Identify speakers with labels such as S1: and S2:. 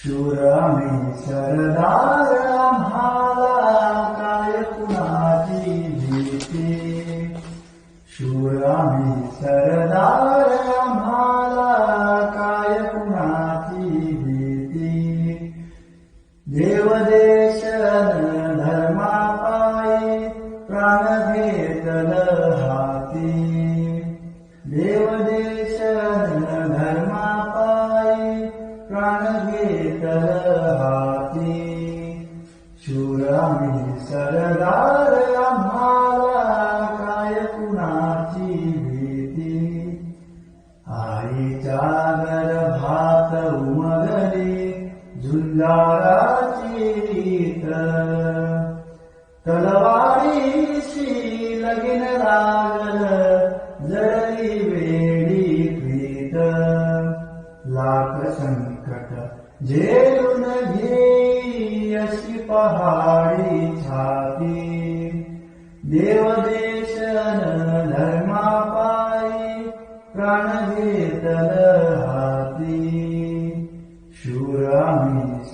S1: शूर आम्ही सरदार आम्हाला काय कुणाची भीती. शूर आम्ही सरदार आम्हाला काय कुणाची भीती. देव देश न धर्मापायी प्राण घेतल हाती. देव देश न धर्मापायी प्राण घेतल हाती. शूर आम्ही सरदार आम्हाला काय कुणाची भीती. आईच्या गर्भात उमगली झुंजाराची रीत. तलवारीशी लगीन लागल जळली वेडी प्रीत. लाख संकट झेलून घेई अशी पहाडी छाती. देव देश न धर्मापायी प्राण घेतल हाती. शूर आम्ही